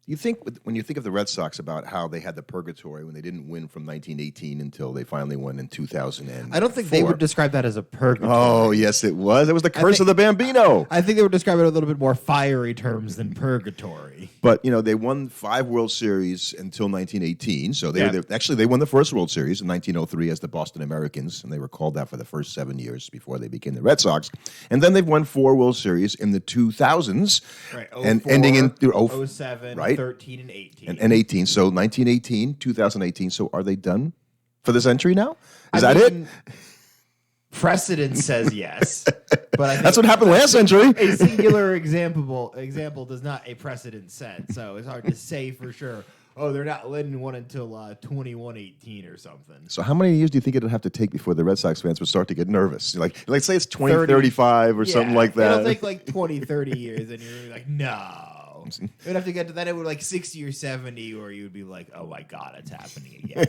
You think when you think of the Red Sox about how they had the purgatory when they didn't win from 1918 until they finally won in 2000. I don't think they would describe that as a purgatory. Oh, yes, it was. It was the curse of the Bambino. I think they would describe it in a little bit more fiery terms than purgatory. But, they won 5 World Series until 1918. So they won the first World Series in 1903 as the Boston Americans, and they were called that for the first 7 years before they became the Red Sox. And then they've won 4 World Series in the 2000s. Right, and ending in 07, right? 13, and 18. And 18. So 1918, 2018. So are they done for the century now? Is that it? Precedent says yes. But I think that's what happened last century. A singular example does not a precedent set. So it's hard to say for sure. Oh, they're not letting one until 2118 or something. So how many years do you think it'll have to take before the Red Sox fans would start to get nervous? Like say it's 2035 or something like that. It'll take like 20, 30 years, and you're like, no. It would have to get to that. It would like 60 or 70, or you would be like, oh my God, it's happening again.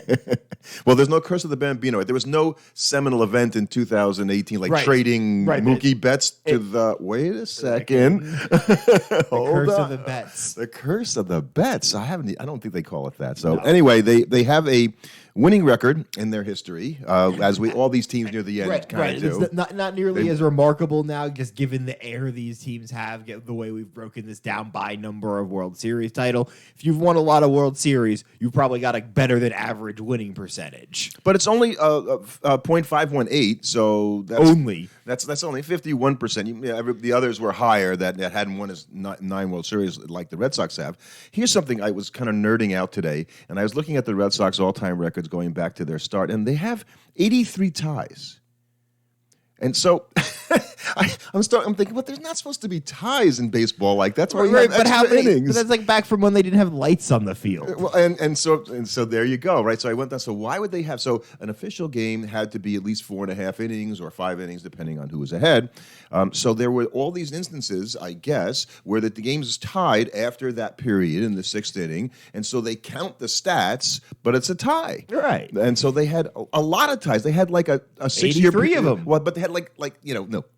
Well, there's no curse of the Bambino. There was no seminal event in 2018 like trading Mookie Betts to the. Wait a second. The curse of the Betts. The curse of the Betts. I don't think they call it that. So anyway, they have a winning record in their history, as all these teams near the end kind of do. It's not nearly as remarkable now, just given the air these teams have, the way we've broken this down by number of World Series title. If you've won a lot of World Series, you've probably got a better than average winning percentage. But it's only 0.518, so that's only 51%. The others were higher that hadn't won as 9 World Series like the Red Sox have. Here's something I was kind of nerding out today, and I was looking at the Red Sox all-time records going back to their start, and they have 83 ties. And so I'm thinking, well, there's not supposed to be ties in baseball like that's why you have extra innings. But that's like back from when they didn't have lights on the field. Well, and so there you go, right? So I went down. So why would they have? So an official game had to be at least 4.5 innings or 5 innings, depending on who was ahead. So there were all these instances, I guess, where the games is tied after that period in the 6th inning, and so they count the stats, but it's a tie, right? And so they had a lot of ties. They had like a 6-year 83 of them. Well, but they had like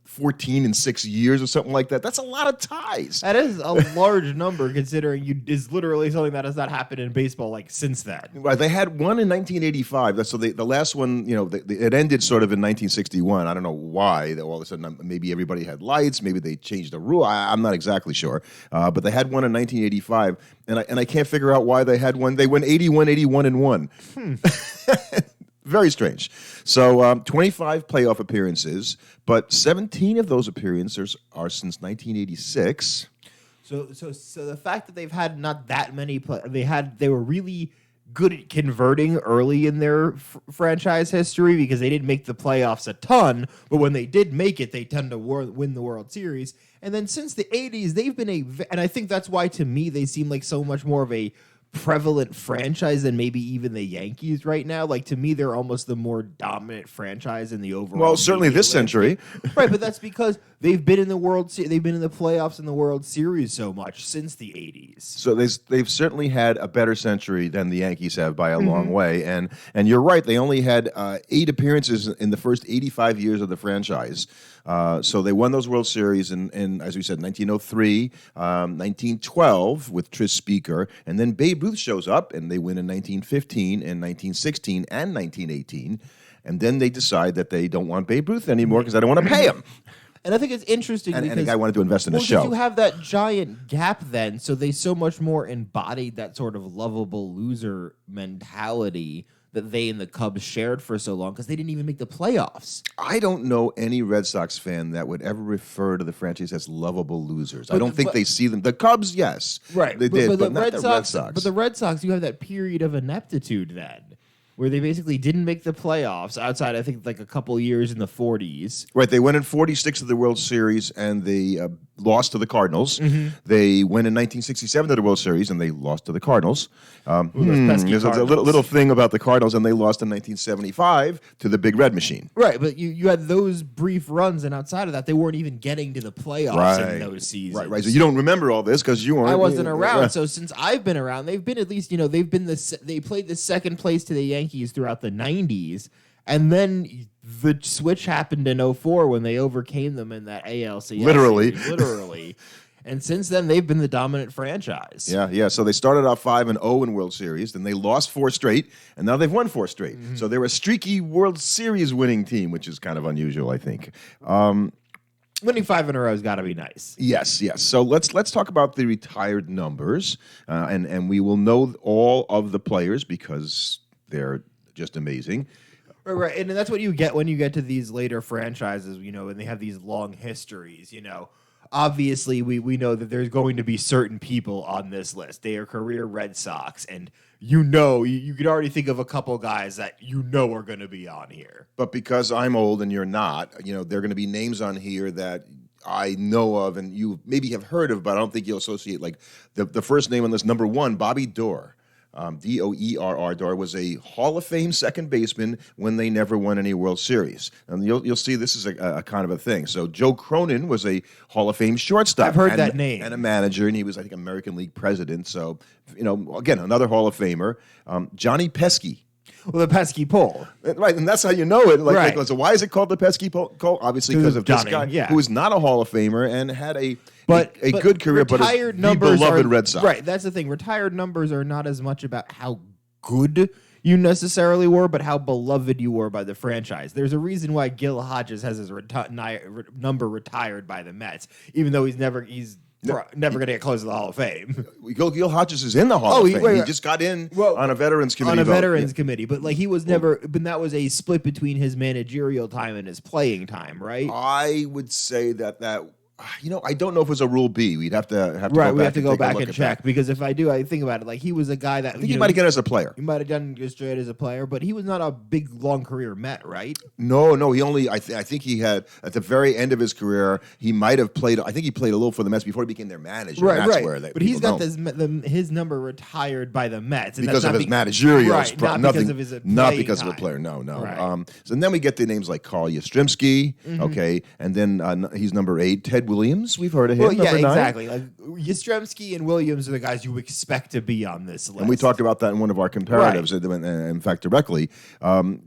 14 in 6 years or something like that. That's a lot of ties. That is a large number, considering is literally something that has not happened in baseball since then. Right, they had one in 1985. So the last one, it ended sort of in 1961. I don't know why. All of a sudden, maybe everybody had lights. Maybe they changed the rule. I'm not exactly sure. But they had one in 1985, and I can't figure out why they had one. They went 81, 81, and 1. Very strange. So 25 playoff appearances, but 17 of those appearances are since 1986. So the fact that they've had not that many, they were really good at converting early in their franchise history, because they didn't make the playoffs a ton, but when they did make it, they tend to win the World Series. And then since the 80s, they've been and I think that's why to me they seem like so much more of a prevalent franchise than maybe even the Yankees right now. Like, to me, they're almost the more dominant franchise in the overall. Well, certainly this century, right? But that's because they've been in the they've been in the playoffs in the World Series so much since the 80s. So they've certainly had a better century than the Yankees have by a long way. And you're right, they only had 8 appearances in the first 85 years of the franchise. So they won those World Series in, as we said, 1903, 1912 with Tris Speaker, and then Babe Ruth shows up, and they win in 1915 and 1916 and 1918, and then they decide that they don't want Babe Ruth anymore because they don't want to pay him. And I think it's interesting and because the guy wanted to invest in the show. You have that giant gap then, so they so much more embodied that sort of lovable loser mentality that they and the Cubs shared for so long, because they didn't even make the playoffs. I don't know any Red Sox fan that would ever refer to the franchise as lovable losers. I don't think they see them. The Cubs, yes. Right. They did, but not the Red Sox. But the Red Sox, you have that period of ineptitude then, where they basically didn't make the playoffs outside, I think, like a couple years in the 40s. Right. They went in 46 of the World Series, and they lost to the Cardinals. They went in 1967 to the World Series, and they lost to the Cardinals. There's a little thing about the Cardinals, and they lost in 1975 to the Big Red Machine. Right, but you had those brief runs, and outside of that, they weren't even getting to the playoffs in those seasons. Right. So you don't remember all this because you weren't. I wasn't around. So since I've been around, they've been at least, they played the second place to the Yankees throughout the 90s, and then the switch happened in 2004 when they overcame them in that ALCS. Literally. And since then, they've been the dominant franchise. Yeah. So they started off 5-0 in World Series, then they lost 4 straight, and now they've won 4 straight. So they're a streaky World Series winning team, which is kind of unusual, I think. Winning 5 in a row has got to be nice. Yes. So let's talk about the retired numbers, and we will know all of the players because they're just amazing. Right, and that's what you get when you get to these later franchises, and they have these long histories, Obviously, we know that there's going to be certain people on this list. They are career Red Sox, and you could already think of a couple guys that are going to be on here. But because I'm old and you're not, there are going to be names on here that I know of and you maybe have heard of, but I don't think you'll associate. Like the first name on this, number 1, Bobby Doerr. Doerr. Doerr was a Hall of Fame second baseman when they never won any World Series. And you'll see this is a kind of a thing. So Joe Cronin was a Hall of Fame shortstop. I've heard that name. And a manager, and he was, I think, American League president. So, again, another Hall of Famer. Johnny Pesky. Well, the pesky pole. Right, and that's how you know it. Right. So why is it called the pesky pole? Obviously because of this guy who is not a Hall of Famer and had a good career, but the beloved Red Sox. Right, that's the thing. Retired numbers are not as much about how good you necessarily were, but how beloved you were by the franchise. There's a reason why Gil Hodges has his number retired by the Mets, even though he's never going to get close to the Hall of Fame. Gil Hodges is in the Hall of Fame. He just got in on a veterans committee. Committee, but he was never. But that was a split between his managerial time and his playing time, right? I would say that. I don't know if it was a Rule B. We'd have to go back and check because if I do, I think about it. He was a guy that I think he might have done as a player. He might have done straight as a player, but he was not a big long career Met, right? No. He only. I think he had at the very end of his career. He might have played. I think he played a little for the Mets before he became their manager. Right. That's where but he's got his number retired by the Mets and because of his managerial. Right. Not because of his not because time. Of a player. No. Right. So then we get the names like Carl Yastrzemski. Okay, and then he's number 8. Ted Williams. We've heard. Well, yeah, exactly. Yastrzemski and Williams are the guys you expect to be on this list. And we talked about that in one of our comparatives, in fact, directly.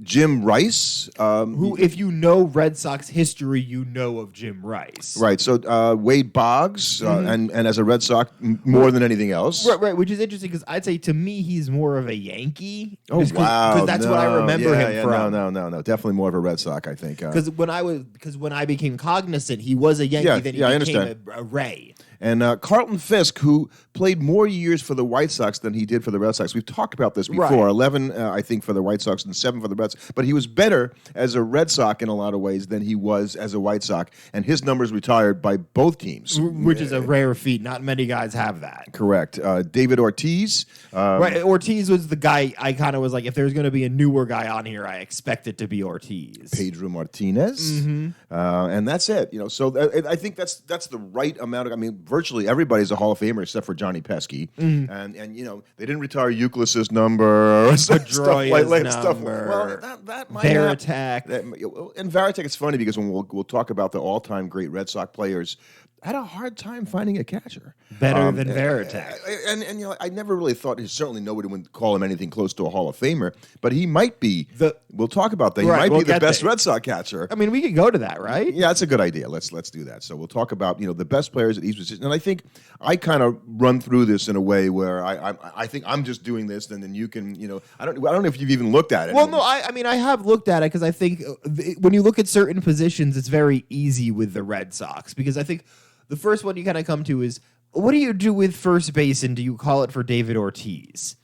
Jim Rice. Who, if you know Red Sox history, you know of Jim Rice. Right. So Wade Boggs, and as a Red Sox, more than anything else. Right, which is interesting because I'd say to me he's more of a Yankee. Oh, wow. Because that's what I remember him from. No. Definitely more of a Red Sox, I think. Because when I became cognizant, he was a Yankee, then he became a Ray. And Carlton Fisk, who played more years for the White Sox than he did for the Red Sox. We've talked about this before. Right. 11, I think, for the White Sox and 7 for the Red Sox. But he was better as a Red Sox in a lot of ways than he was as a White Sox. And his numbers retired by both teams. Which is a rare feat. Not many guys have that. Correct. David Ortiz. Right. Ortiz was the guy I kind of was like, if there's going to be a newer guy on here, I expect it to be Ortiz. Pedro Martinez. And that's it. So I think that's the right amount of, virtually everybody's a Hall of Famer except for Johnny Pesky. And they didn't retire Euclid's number or stuff like stuff. Well, that might Varitek. And Varitek, it's funny because when we'll talk about the all-time great Red Sox players, I had a hard time finding a catcher better than Varitek. And I never really thought. Certainly, nobody would call him anything close to a Hall of Famer, but he might be. We'll talk about that. He might be the best Red Sox catcher. We could go to that, right? Yeah, that's a good idea. Let's do that. So we'll talk about the best players at each position, and I think I kind of run through this in a way where I think I'm just doing this, and then you can I don't know if you've even looked at it. Well, no, I have looked at it because I think when you look at certain positions, it's very easy with the Red Sox because I think. The first one you kind of come to is, what do you do with first base, and do you call it for David Ortiz?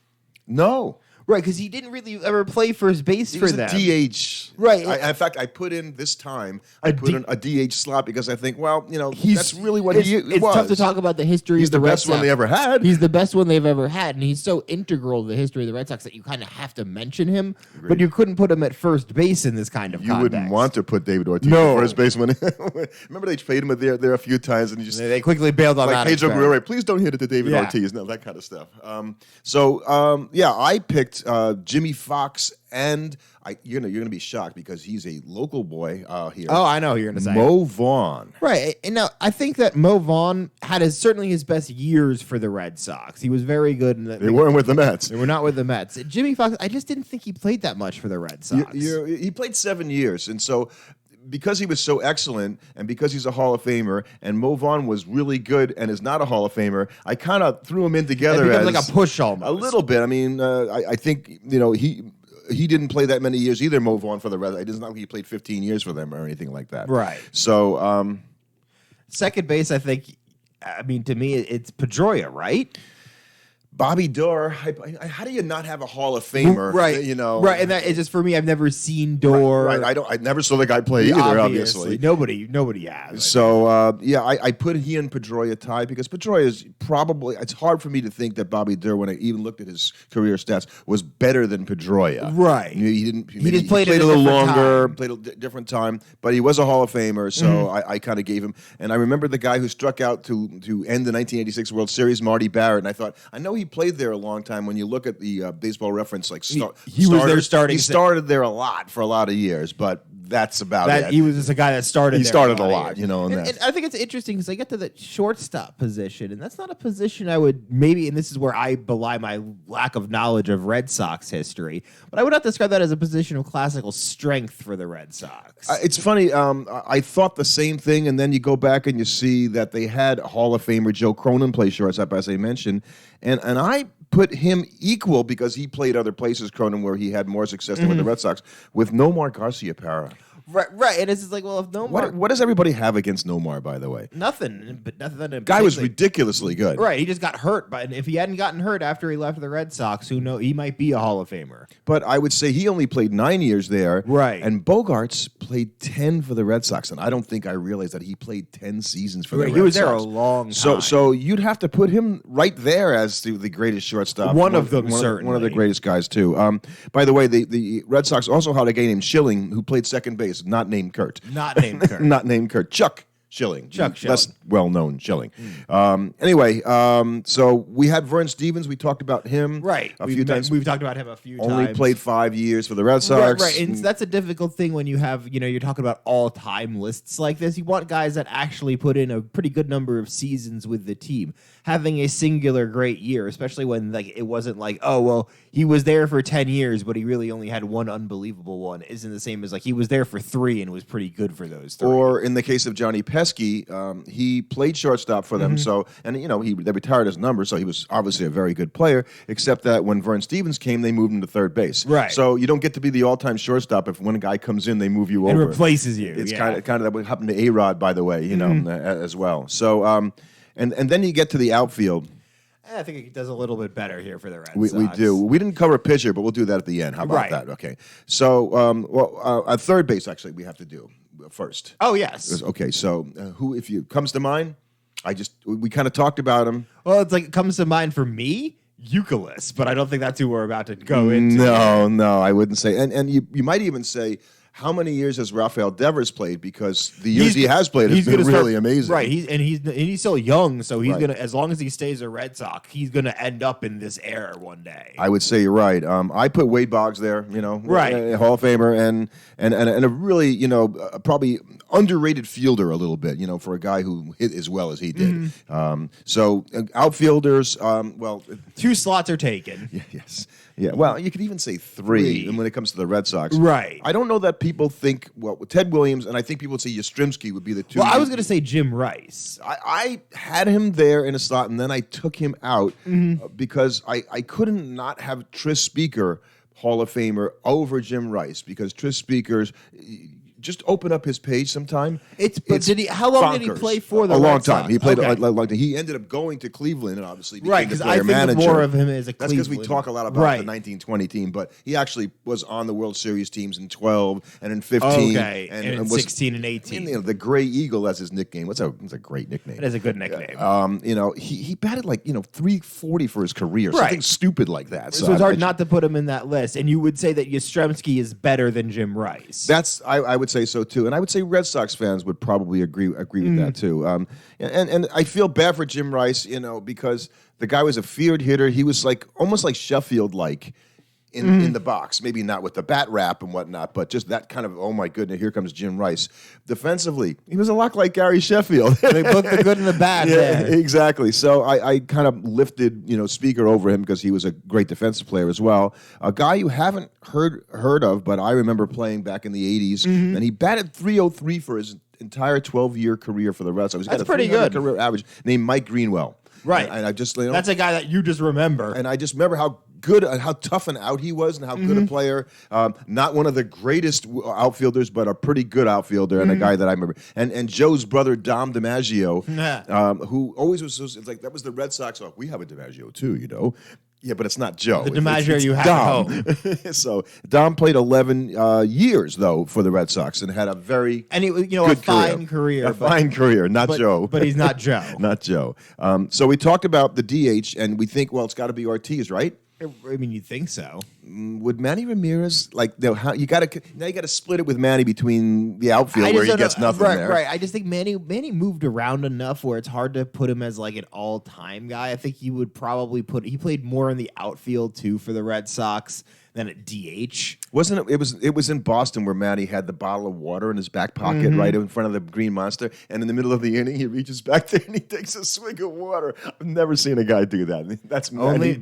No. Right, because he didn't really ever play first base for them. He was a DH. Right. In fact, I put in this time, I put in a DH slot because I think, that's really what he was. It's tough to talk about the history of the Red Sox. He's the best one they ever had. He's the best one they've ever had, and he's so integral to the history of the Red Sox that you kind of have to mention him, but you couldn't put him at first base in this kind of context. You wouldn't want to put David Ortiz at first base. Remember they played him there a few times, and they quickly bailed on that. Pedro Guerrero, please don't hit it to David Ortiz. No, that kind of stuff. I picked Jimmy Fox, and you're going to be shocked because he's a local boy here. Oh, I know who you're going to say. Mo Vaughn. Right. And now, I think that Mo Vaughn had certainly his best years for the Red Sox. He was very good. They weren't with the Mets. They were not with the Mets. Jimmy Fox, I just didn't think he played that much for the Red Sox. He played 7 years, and so because he was so excellent, and because he's a Hall of Famer, and Mo Vaughn was really good and is not a Hall of Famer, I kind of threw him in together. It becomes as like a push almost. a little bit. I mean, I think he didn't play that many years either, Mo Vaughn, for the Red Sox. It doesn't like he played 15 years for them or anything like that. Right. So, second base, I think. I mean, to me, it's Pedroia, right? Bobby Doerr, how do you not have a Hall of Famer? Right. Right. And that is just for me. I've never seen Doerr. Right. I never saw the guy play either. Obviously, nobody has. So I put he and Pedroia tied because Pedroia is probably. It's hard for me to think that Bobby Doerr, when I even looked at his career stats, was better than Pedroia. Right. He didn't. He just played a little longer, time. played a different time, but he was a Hall of Famer. So I kind of gave him. And I remember the guy who struck out to end the 1986 World Series, Marty Barrett. And I thought, I know he played there a long time. When you look at the Baseball Reference, like he was there starting. He started there a lot for a lot of years, but that's about it. He was just a guy that started. He there started a lot, and I think it's interesting because I get to the shortstop position, and that's not a position I would maybe. And this is where I belie my lack of knowledge of Red Sox history, but I would not describe that as a position of classical strength for the Red Sox. It's funny. I thought the same thing, and then you go back and you see that they had Hall of Famer Joe Cronin play shortstop, as I mentioned, and I put him equal because he played other places, Cronin, where he had more success than with the Red Sox, with Nomar Garciaparra. Right, and it's just like, well, if Nomar... What does everybody have against Nomar, by the way? Nothing, but nothing. Guy was ridiculously good. Right, he just got hurt, and if he hadn't gotten hurt after he left the Red Sox, who knows, he might be a Hall of Famer. But I would say he only played 9 years there. Right. And Bogarts played 10 for the Red Sox, and I don't think I realized that he played 10 seasons for the Red Sox. He was there a long time. So you'd have to put him right there as the greatest shortstop. One of them, certainly. One of the greatest guys, too. By the way, the Red Sox also had a guy named Schilling who played second base, not named Kurt. Not named Kurt. Not named Kurt. Chuck Schilling. Less well-known Schilling. Anyway, so we had Vern Stevens. We talked about him a few times. We've talked about him a few times. Only played 5 years for the Red Sox. Right. And that's a difficult thing when you have, you're talking about all-time lists like this. You want guys that actually put in a pretty good number of seasons with the team. Having a singular great year, especially when it wasn't like, oh, well, he was there for 10 years, but he really only had one unbelievable one, isn't the same as he was there for 3 and was pretty good for those 3. Or in the case of Johnny Pesky, he played shortstop for them. So, and they retired his number, so he was obviously a very good player. Except that when Vern Stevens came, they moved him to third base. Right. So you don't get to be the all-time shortstop if when a guy comes in, they move you over. It replaces you. It's kind of that what happened to A-Rod, by the way, as well. So, and then you get to the outfield. I think it does a little bit better here for the Red Sox. We do. We didn't cover pitcher, but we'll do that at the end. How about that? Okay. So, at third base, actually, we have to do first. Oh, yes. Okay. So, who, if you comes to mind, we kind of talked about him. Well, it comes to mind for me, Euclid, but I don't think that's who we're about to go into. No, I wouldn't say. And you might even say, how many years has Rafael Devers played? Because the years he has played has been really amazing. Right, he's still young, so he's gonna, as long as he stays a Red Sox, he's gonna end up in this era one day. I would say you're right. I put Wade Boggs there, right, Hall of Famer, and a really, probably underrated fielder a little bit, for a guy who hit as well as he did. So outfielders, 2 slots are taken. Yes. Yeah, well, you could even say 3 when it comes to the Red Sox. Right. I don't know that people think, Ted Williams, and I think people would say Yastrzemski would be the 2. Well, I was going to say Jim Rice. I had him there in a slot, and then I took him out because I couldn't not have Tris Speaker, Hall of Famer, over Jim Rice, because Tris Speaker's... Just open up his page sometime. How long did he play for the Red Sox? A long time. He played a long time. He ended up going to Cleveland and obviously became the player manager. Right, because I think more of him as a Cleveland. That's because we talk a lot about the 1920 team, but he actually was on the World Series teams in 12 and in 15. Okay, and in 16 and 18. The Gray Eagle as his nickname. It's a great nickname. It is a good nickname. He batted 340 for his career. Something stupid like that. So it's hard not to put him in that list. And you would say that Yastrzemski is better than Jim Rice. I would say so too, and I would say Red Sox fans would probably agree with that too. And I feel bad for Jim Rice, because the guy was a feared hitter. He was almost like Sheffield, in the box. Maybe not with the bat wrap and whatnot, but just that kind of, oh my goodness, here comes Jim Rice. Defensively, he was a lot like Gary Sheffield. They put the good and the bad there. Exactly. So I kind of lifted, Speaker over him because he was a great defensive player as well. A guy you haven't heard of, but I remember playing back in the 80s, and he batted .303 for his entire 12-year career for the Red Sox. He's got a pretty good career average, named Mike Greenwell. Right. And I just, that's a guy that you just remember. And I just remember how good and how tough and out he was and how good a player. Not one of the greatest outfielders, but a pretty good outfielder and a guy that I remember. And Joe's brother, Dom DiMaggio, who always was, it's like, that was the Red Sox. Oh, we have a DiMaggio too, Yeah, but it's not Joe. The DiMaggio you have Dom. at home. So Dom played 11 years, though, for the Red Sox and had a very a fine career. A fine career, not Joe. But he's not Joe. Not Joe. So we talked about the DH, and we think, well, it's got to be Ortiz, right? I mean, you'd think so. Would Manny Ramirez you got to split it with Manny between the outfield where he gets nothing there. Right. I just think Manny moved around enough where it's hard to put him as like an all-time guy. I think he would probably he played more in the outfield too for the Red Sox than at DH. Wasn't it? It was in Boston where Manny had the bottle of water in his back pocket right in front of the Green Monster, and in the middle of the inning he reaches back there and he takes a swig of water. I've never seen a guy do that. That's Manny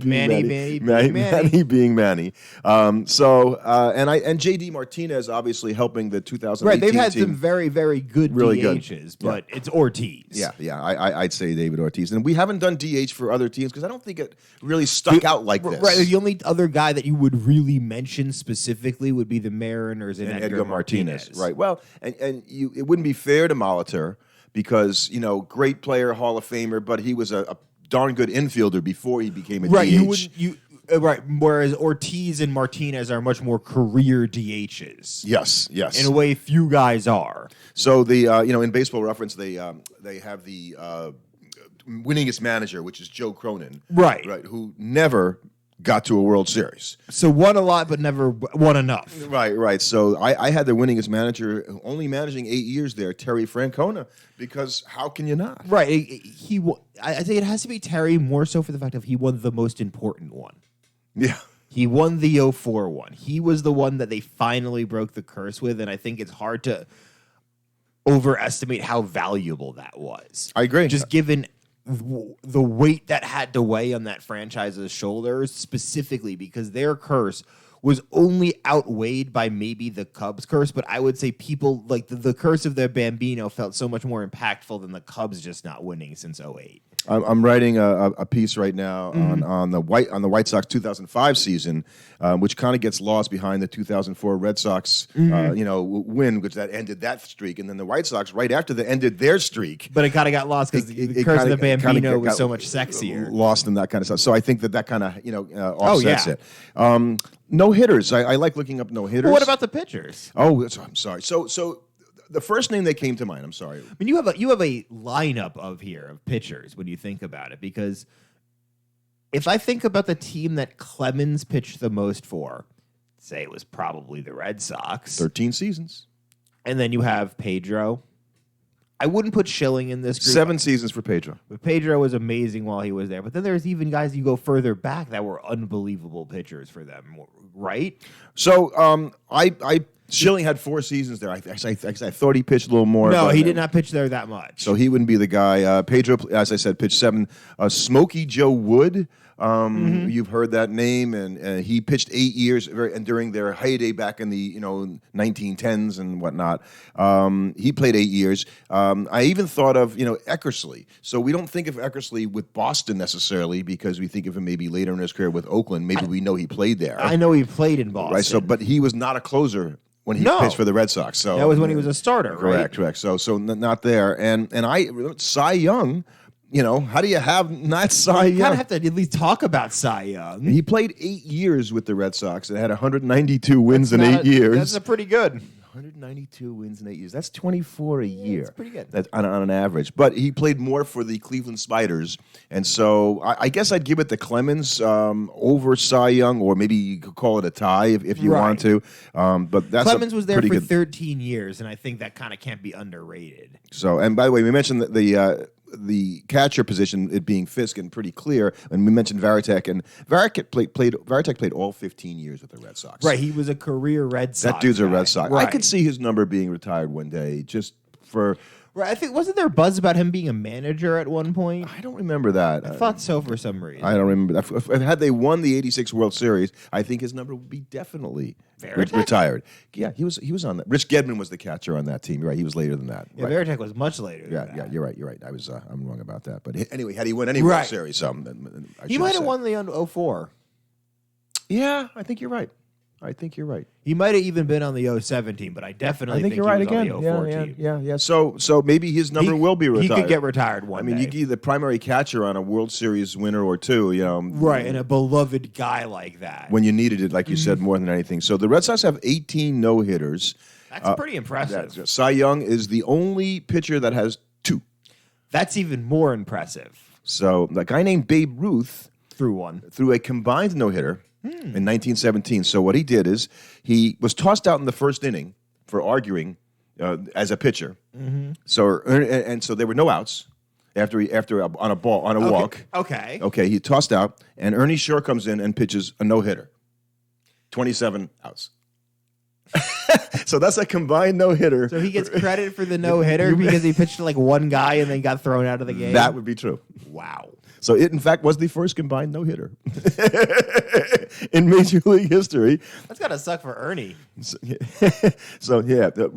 being Manny. And J.D. Martinez obviously helping the 2018 Right, they've had team. some very, very good Really DHs, but it's Ortiz. Yeah. I'd say David Ortiz, and we haven't done DH for other teams because I don't think it really stuck out like this. Right, the only other guy that you would really mention specifically would be the Mariners and Edgar Martinez. Right. Well, and it wouldn't be fair to Molitor because great player, Hall of Famer, but he was a darn good infielder before he became a DH. Right. Whereas Ortiz and Martinez are much more career DHs. Yes. In a way, few guys are. So the in Baseball Reference they have the winningest manager, which is Joe Cronin. Right. Who never got to a World Series. So won a lot, but never won enough. Right. So I had the winningest manager, only managing 8 years there, Terry Francona, because how can you not? Right. I think it has to be Terry more so for the fact of he won the most important one. Yeah. He won the 04 one. He was the one that they finally broke the curse with, and I think it's hard to overestimate how valuable that was. I agree. Just given the weight that had to weigh on that franchise's shoulders, specifically because their curse was only outweighed by maybe the Cubs curse, but I would say people like the curse of the Bambino felt so much more impactful than the Cubs just not winning since 08. I'm writing a piece right now on the White Sox 2005 season, which kind of gets lost behind the 2004 Red Sox win, which that ended that streak, and then the White Sox right after that ended their streak. But it kind of got lost because the curse of the Bambino was so much sexier, lost in that kind of stuff. So I think that kind of offsets it. No hitters. I like looking up no hitters. Well, what about the pitchers? Oh, I'm sorry. So the first name that came to mind, I'm sorry. I mean, you have a lineup of pitchers when you think about it, because if I think about the team that Clemens pitched the most for, say it was probably the Red Sox. 13 seasons. And then you have Pedro. I wouldn't put Schilling in this group. 7 seasons for Pedro. But Pedro was amazing while he was there. But then there's even guys you go further back that were unbelievable pitchers for them, right? So Schilling had 4 seasons there. I thought he pitched a little more. No, he did not pitch there that much. So he wouldn't be the guy. Pedro, as I said, pitched 7. Smokey Joe Wood, you've heard that name, and he pitched 8 years, and during their heyday back in the 1910s and whatnot, he played 8 years. I even thought of Eckersley. So we don't think of Eckersley with Boston necessarily because we think of him maybe later in his career with Oakland. Maybe we know he played there. I know he played in Boston, right? So, but he was not a closer when he pitched for the Red Sox. So that was when he was a starter, right? Correct. So not there. And Cy Young, how do you have not Cy Young? You kind of have to at least talk about Cy Young. He played 8 years with the Red Sox and had 192 wins in 8 years. That's a pretty good. 192 wins in 8 years. That's 24 a year. That's pretty good. That's on an average. But he played more for the Cleveland Spiders. And so I guess I'd give it to Clemens over Cy Young, or maybe you could call it a tie if you want to. But that's Clemens was there for good 13 years, and I think that kind of can't be underrated. So, and by the way, we mentioned the the catcher position, it being Fisk, and pretty clear. And we mentioned Varitek, and Varitek played all 15 years with the Red Sox. Right, he was a career Red Sox. That dude's guy. a Red Sox. Right. I could see his number being retired one day, just for. Right, I think wasn't there buzz about him being a manager at one point? I don't remember that. I thought so for some reason. I don't remember that. Had they won the '86 World Series, I think his number would be definitely retired. Yeah, he was on that. Rich Gedman was the catcher on that team. You're right, he was later than that. Yeah, right. Varitek was much later. Yeah, than yeah, that. you're right. I'm wrong about that. But anyway, had he won any World Series, He might have won the 04. Yeah, I think you're right. He might have even been on the 07 team, but I definitely think you're he right was again. on the 04 team. Yeah. So maybe his number will be retired. He could get retired one day. You give the primary catcher on a World Series winner or two, Right, and a beloved guy like that. when you needed it, like you said, more than anything. So the Red Sox have 18 no-hitters. That's pretty impressive. Cy Young is the only pitcher that has 2. That's even more impressive. So the guy named Babe Ruth Threw a combined no-hitter in 1917. So what he did is he was tossed out in the first inning for arguing as a pitcher. Mm-hmm. So there were no outs after on a walk. Okay. He tossed out, and Ernie Shore comes in and pitches a no-hitter. 27 outs. So that's a combined no-hitter. So he gets credit for the no-hitter because he pitched to like one guy and then got thrown out of the game? That would be true. Wow. So it, in fact, was the first combined no-hitter in Major League history. That's got to suck for Ernie.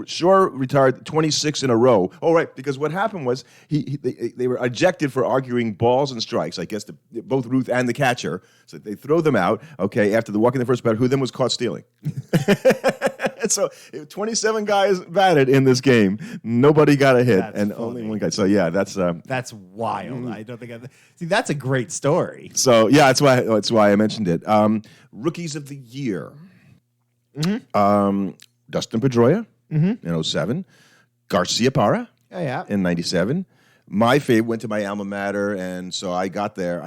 Shore retired 26 in a row. Oh, right, because what happened was they were ejected for arguing balls and strikes. I guess both Ruth and the catcher. So they throw them out, after the walk in the first batter, who then was caught stealing. So 27 guys batted in this game. Nobody got a hit, That's and funny. only one guy. So that's wild. I don't think see. That's a great story. So that's why I mentioned it. Rookies of the year. Mm-hmm. Dustin Pedroia in 07. Garcia Parra in 97. My favorite went to my alma mater, and so I got there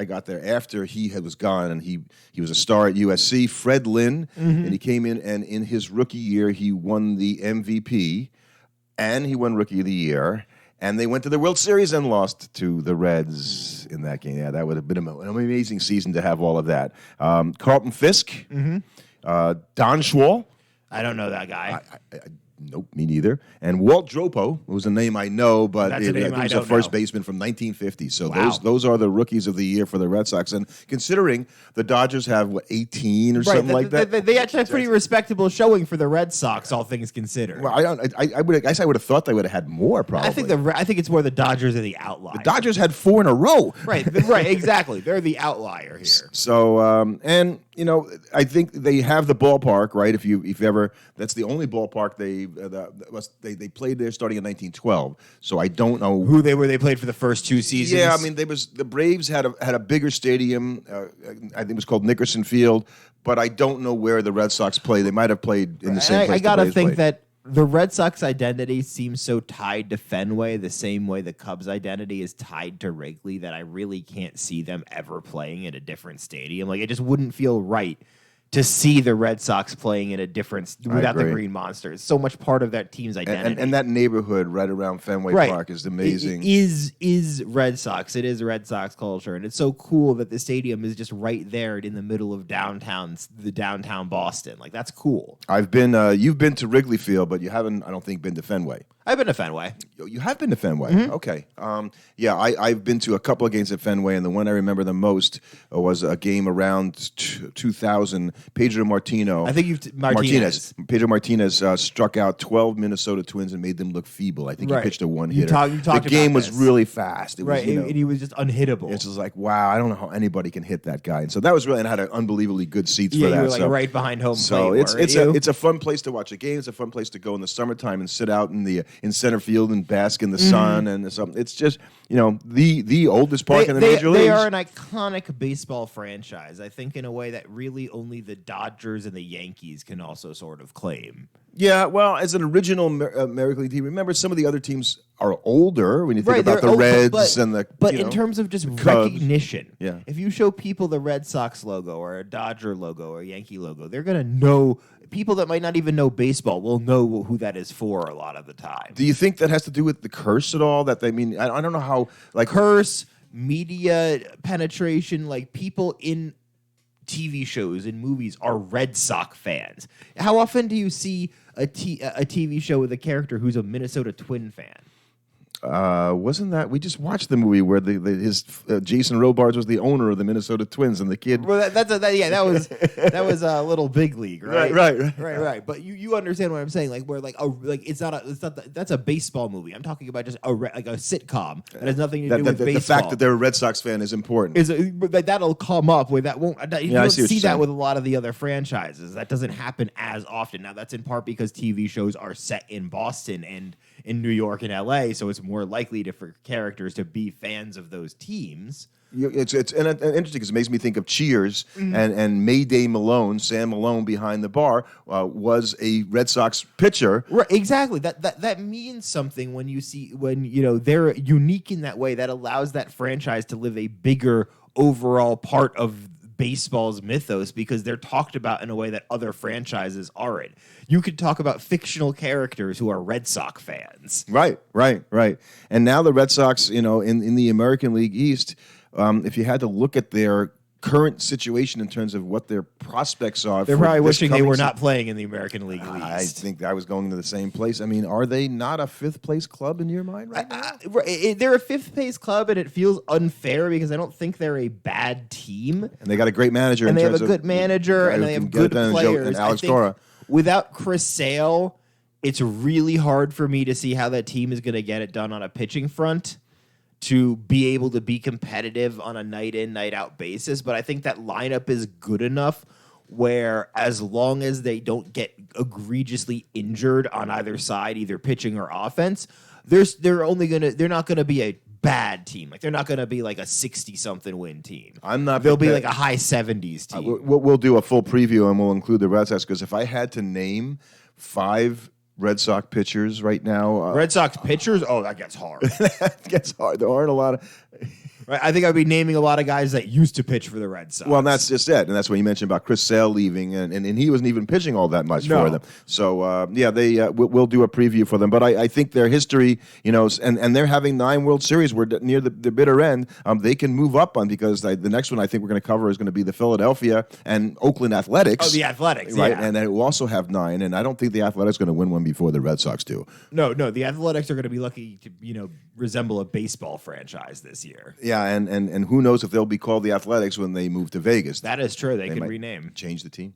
after he was gone, and he was a star at USC. Fred Lynn, and he came in, and in his rookie year, he won the MVP, and he won Rookie of the Year, and they went to the World Series and lost to the Reds in that game. Yeah, that would have been an amazing season to have all of that. Carlton Fisk, Don Schwall. I don't know that guy. Nope, me neither. And Walt Dropo was a name I know, but he was a first baseman from 1950. So those are the rookies of the year for the Red Sox. And considering the Dodgers have 18 or something like that, they actually have pretty respectable showing for the Red Sox, all things considered. Well, I would have thought they would have had more. Probably. I think it's more the Dodgers are the outlier. The Dodgers had 4 in a row. Right, exactly. They're the outlier here. So I think they have the ballpark, right? If you ever, that's the only ballpark they played there starting in 1912. So I don't know who they were. They played for the first 2 seasons. Yeah, I mean, the Braves had a bigger stadium. I think it was called Nickerson Field, but I don't know where the Red Sox play. They might have played in the same place. I gotta think that the Red Sox identity seems so tied to Fenway, the same way the Cubs identity is tied to Wrigley, that I really can't see them ever playing at a different stadium. Like, it just wouldn't feel right to see the Red Sox playing in a different without the Green Monster. It's so much part of that team's identity. And that neighborhood right around Fenway Park is amazing. It is Red Sox. It is Red Sox culture. And it's so cool that the stadium is just right there in the middle of downtown Boston. Like, that's cool. You've been to Wrigley Field, but you haven't, I don't think, been to Fenway. I've been to Fenway. You have been to Fenway? Okay. I've been to a couple of games at Fenway, and the one I remember the most was a game around 2000. Pedro Martinez. Pedro Martinez struck out 12 Minnesota Twins and made them look feeble. I think he pitched a one-hitter. The game was really fast. It was, and he was just unhittable. It's just like, wow, I don't know how anybody can hit that guy. And so that was really, and had unbelievably good seats for that. You were right behind home plate. So it's a fun place to watch a game. It's a fun place to go in the summertime and sit out in center field and bask in the sun. And it's just, the oldest park in the major leagues. They are an iconic baseball franchise, I think, in a way that really only the Dodgers and the Yankees can also sort of claim. Yeah, well, as an original American League team, remember some of the other teams are older when you think Right, about they're the old, Reds and the. But you in know, terms of just Cubs. recognition, Yeah. if you show people the Red Sox logo or a Dodger logo or a Yankee logo, they're gonna know. People that might not even know baseball will know who that is for a lot of the time. Do you think that has to do with the curse at all? That they mean, I don't know how. Like Curse, media penetration, like people in TV shows and movies are Red Sox fans. How often do you see a TV show with a character who's a Minnesota Twin fan? Wasn't that we just watched the movie where his Jason Robards was the owner of the Minnesota Twins and the kid. Well, that was a little big league, right? Right. But you understand what I'm saying? Like where that's a baseball movie. I'm talking about just a sitcom that has nothing to do with baseball. The fact that they're a Red Sox fan is important. That'll come up with that won't. You don't see that saying. with a lot of the other franchises. That doesn't happen as often. Now that's in part because TV shows are set in Boston and in New York and LA, so it's more likely for characters to be fans of those teams. It's interesting because it makes me think of Cheers and Mayday Malone, Sam Malone behind the bar was a Red Sox pitcher. Right, exactly. That means something when they're unique in that way. That allows that franchise to live a bigger overall part of baseball's mythos because they're talked about in a way that other franchises aren't. You could talk about fictional characters who are Red Sox fans. Right. And now the Red Sox, in the American League East, if you had to look at their current situation in terms of what their prospects are. They're probably wishing they were not playing in the American League East. I think I was going to the same place. I mean, are they not a fifth-place club in your mind right now? They're a fifth-place club, and it feels unfair because I don't think they're a bad team. And they got a great manager. And they have a good manager, and they have good players. And Alex Cora. Without Chris Sale, it's really hard for me to see how that team is going to get it done on a pitching front to be able to be competitive on a night-in, night-out basis. But I think that lineup is good enough where as long as they don't get egregiously injured on either side, either pitching or offense, they're not gonna be a bad team. Like they're not gonna be like a 60-something win team. They'll be like a high 70s team. We'll do a full preview and we'll include the Red Sox because if I had to name 5 Red Sox pitchers right now. Red Sox pitchers? Oh, that gets hard. That gets hard. There aren't a lot of. Right, I think I'd be naming a lot of guys that used to pitch for the Red Sox. Well, that's just it, and that's what you mentioned about Chris Sale leaving, and he wasn't even pitching all that much for them. So we'll do a preview for them. But I think their history, and they're having 9 World Series. We're near the bitter end. They can move up on because the next one I think we're going to cover is going to be the Philadelphia and Oakland Athletics. Oh, the Athletics, right? Yeah. And they will also have 9, and I don't think the Athletics are going to win one before the Red Sox do. No, the Athletics are going to be lucky to resemble a baseball franchise this year. Yeah, and who knows if they'll be called the Athletics when they move to Vegas. That is true. They could rename. Change the team.